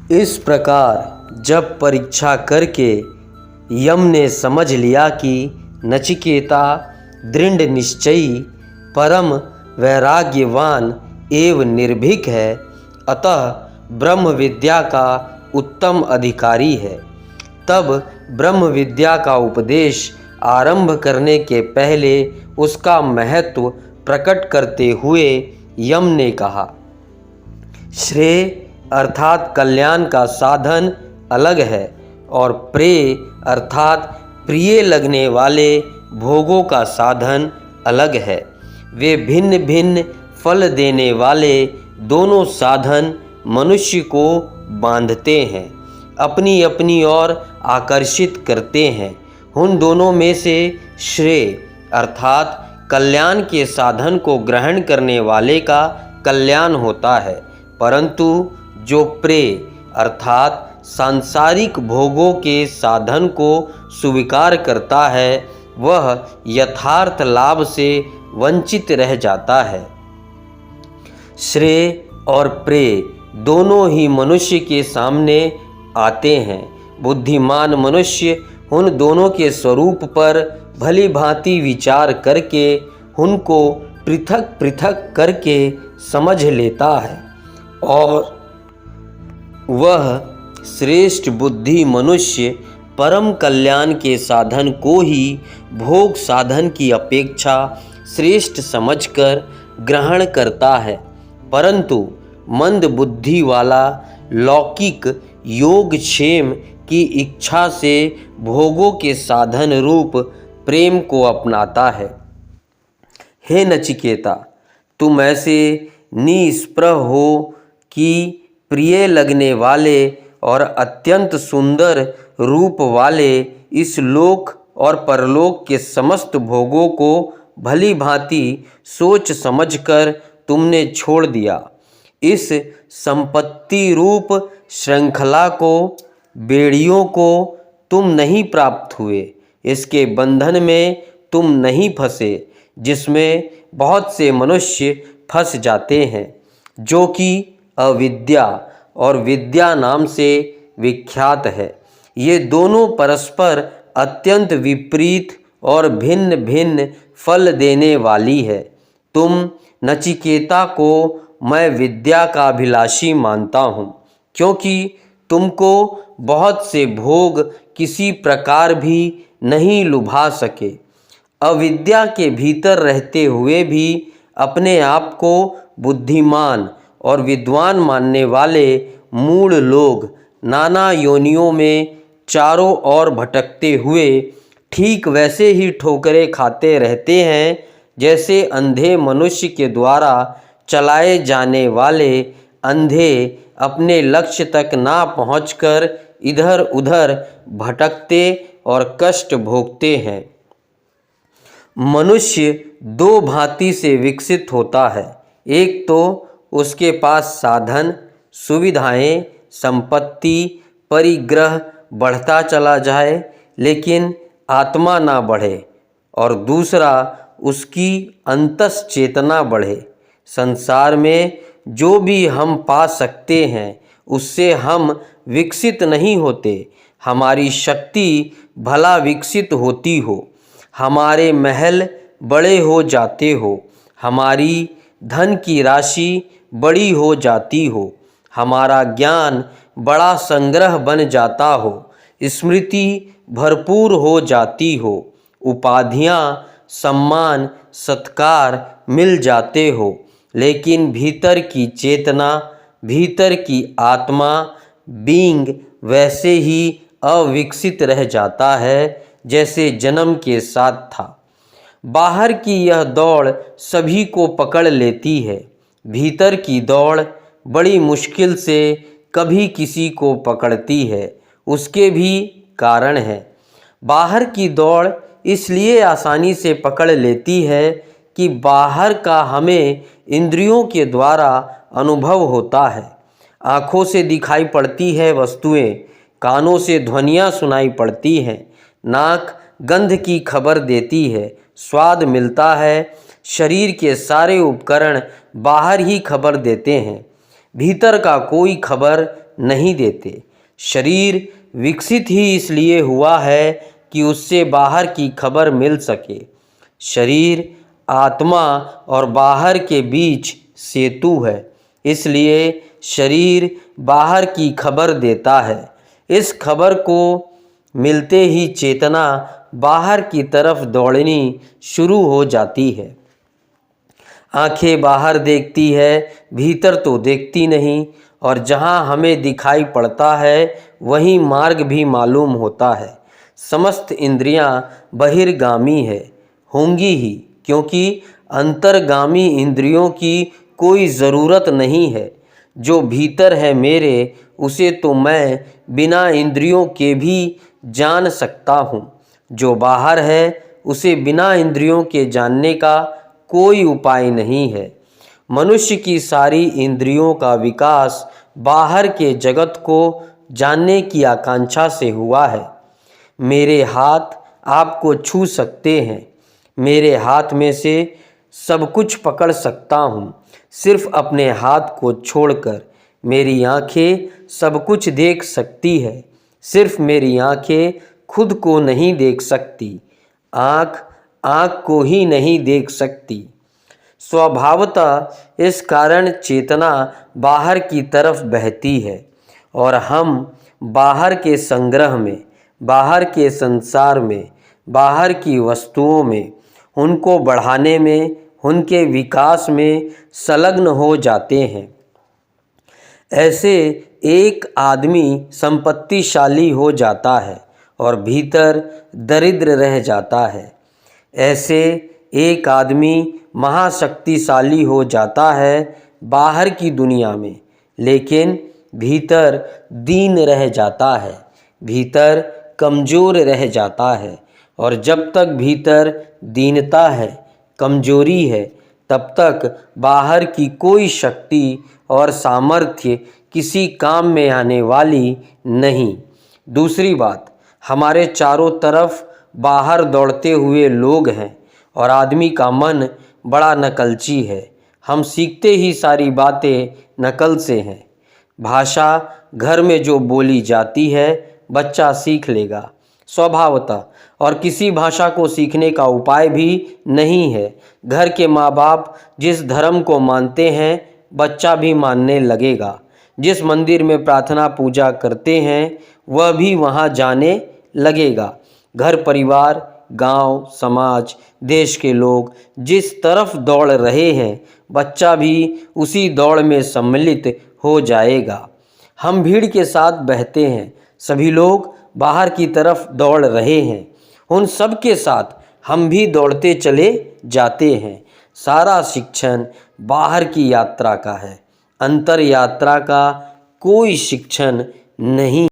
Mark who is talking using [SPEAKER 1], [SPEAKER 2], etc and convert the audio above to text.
[SPEAKER 1] इस प्रकार जब परीक्षा करके यम ने समझ लिया कि नचिकेता दृढ़ निश्चयी, परम वैराग्यवान एवं निर्भीक है, अतः ब्रह्म विद्या का उत्तम अधिकारी है, तब ब्रह्म विद्या का उपदेश आरंभ करने के पहले उसका महत्व प्रकट करते हुए यम ने कहा, श्रेय अर्थात कल्याण का साधन अलग है और प्रेय अर्थात प्रिय लगने वाले भोगों का साधन अलग है। वे भिन्न भिन्न फल देने वाले दोनों साधन मनुष्य को बांधते हैं, अपनी अपनी ओर आकर्षित करते हैं। उन दोनों में से श्रेय अर्थात कल्याण के साधन को ग्रहण करने वाले का कल्याण होता है, परंतु जो प्रेय अर्थात सांसारिक भोगों के साधन को स्वीकार करता है, वह यथार्थ लाभ से वंचित रह जाता है। श्रेय और प्रेय दोनों ही मनुष्य के सामने आते हैं। बुद्धिमान मनुष्य उन दोनों के स्वरूप पर भली भांति विचार करके उनको पृथक पृथक करके समझ लेता है और वह श्रेष्ठ बुद्धि मनुष्य परम कल्याण के साधन को ही भोग साधन की अपेक्षा श्रेष्ठ समझकर ग्रहण करता है, परंतु मंद बुद्धि वाला लौकिक योगक्षेम की इच्छा से भोगों के साधन रूप प्रेम को अपनाता है। हे नचिकेता, तुम ऐसे निष्प्रह हो कि प्रिय लगने वाले और अत्यंत सुंदर रूप वाले इस लोक और परलोक के समस्त भोगों को भली भांति सोच समझकर तुमने छोड़ दिया। इस संपत्ति रूप श्रृंखला को, बेड़ियों को तुम नहीं प्राप्त हुए, इसके बंधन में तुम नहीं फंसे जिसमें बहुत से मनुष्य फंस जाते हैं, जो कि अविद्या और विद्या नाम से विख्यात है। ये दोनों परस्पर अत्यंत विपरीत और भिन्न भिन्न फल देने वाली है। तुम नचिकेता को मैं विद्या का अभिलाषी मानता हूँ, क्योंकि तुमको बहुत से भोग किसी प्रकार भी नहीं लुभा सके। अविद्या के भीतर रहते हुए भी अपने आप को बुद्धिमान और विद्वान मानने वाले मूढ़ लोग नाना योनियों में चारों ओर भटकते हुए ठीक वैसे ही ठोकरें खाते रहते हैं, जैसे अंधे मनुष्य के द्वारा चलाए जाने वाले अंधे अपने लक्ष्य तक ना पहुंचकर इधर उधर भटकते और कष्ट भोगते हैं। मनुष्य दो भांति से विकसित होता है, एक तो उसके पास साधन, सुविधाएं, संपत्ति, परिग्रह बढ़ता चला जाए लेकिन आत्मा ना बढ़े, और दूसरा उसकी अंतस चेतना बढ़े। संसार में जो भी हम पा सकते हैं उससे हम विकसित नहीं होते। हमारी शक्ति भला विकसित होती हो, हमारे महल बड़े हो जाते हो, हमारी धन की राशि बड़ी हो जाती हो, हमारा ज्ञान बड़ा संग्रह बन जाता हो, स्मृति भरपूर हो जाती हो, उपाधियाँ, सम्मान, सत्कार मिल जाते हो, लेकिन भीतर की चेतना, भीतर की आत्मा, बीइंग वैसे ही अविकसित रह जाता है जैसे जन्म के साथ था। बाहर की यह दौड़ सभी को पकड़ लेती है, भीतर की दौड़ बड़ी मुश्किल से कभी किसी को पकड़ती है। उसके भी कारण है। बाहर की दौड़ इसलिए आसानी से पकड़ लेती है कि बाहर का हमें इंद्रियों के द्वारा अनुभव होता है। आँखों से दिखाई पड़ती है वस्तुएं, कानों से ध्वनियाँ सुनाई पड़ती हैं, नाक गंध की खबर देती है, स्वाद मिलता है, शरीर के सारे उपकरण बाहर ही खबर देते हैं, भीतर का कोई खबर नहीं देते। शरीर विकसित ही इसलिए हुआ है कि उससे बाहर की खबर मिल सके। शरीर आत्मा और बाहर के बीच सेतु है, इसलिए शरीर बाहर की खबर देता है। इस खबर को मिलते ही चेतना बाहर की तरफ दौड़नी शुरू हो जाती है। आंखें बाहर देखती है, भीतर तो देखती नहीं, और जहाँ हमें दिखाई पड़ता है वहीं मार्ग भी मालूम होता है। समस्त इंद्रियां बहिर्गामी है, होंगी ही, क्योंकि अंतर्गामी इंद्रियों की कोई ज़रूरत नहीं है। जो भीतर है मेरे, उसे तो मैं बिना इंद्रियों के भी जान सकता हूँ। जो बाहर है उसे बिना इंद्रियों के जानने का कोई उपाय नहीं है। मनुष्य की सारी इंद्रियों का विकास बाहर के जगत को जानने की आकांक्षा से हुआ है। मेरे हाथ आपको छू सकते हैं, मेरे हाथ में से सब कुछ पकड़ सकता हूँ, सिर्फ अपने हाथ को छोड़कर। मेरी आंखें सब कुछ देख सकती है, सिर्फ मेरी आंखें खुद को नहीं देख सकती। आँख को ही नहीं देख सकती। स्वभावतः इस कारण चेतना बाहर की तरफ बहती है और हम बाहर के संग्रह में, बाहर के संसार में, बाहर की वस्तुओं में, उनको बढ़ाने में, उनके विकास में संलग्न हो जाते हैं। ऐसे एक आदमी संपत्तिशाली हो जाता है और भीतर दरिद्र रह जाता है। ऐसे एक आदमी महाशक्तिशाली हो जाता है बाहर की दुनिया में, लेकिन भीतर दीन रह जाता है, भीतर कमज़ोर रह जाता है। और जब तक भीतर दीनता है, कमजोरी है, तब तक बाहर की कोई शक्ति और सामर्थ्य किसी काम में आने वाली नहीं। दूसरी बात, हमारे चारों तरफ बाहर दौड़ते हुए लोग हैं और आदमी का मन बड़ा नकलची है। हम सीखते ही सारी बातें नकल से हैं। भाषा घर में जो बोली जाती है बच्चा सीख लेगा स्वभावतः, और किसी भाषा को सीखने का उपाय भी नहीं है। घर के माँ बाप जिस धर्म को मानते हैं बच्चा भी मानने लगेगा। जिस मंदिर में प्रार्थना पूजा करते हैं वह भी वहाँ जाने लगेगा। घर परिवार, गांव, समाज, देश के लोग जिस तरफ दौड़ रहे हैं बच्चा भी उसी दौड़ में सम्मिलित हो जाएगा। हम भीड़ के साथ बहते हैं, सभी लोग बाहर की तरफ दौड़ रहे हैं, उन सब के साथ हम भी दौड़ते चले जाते हैं। सारा शिक्षण बाहर की यात्रा का है, अंतर यात्रा का कोई शिक्षण नहीं।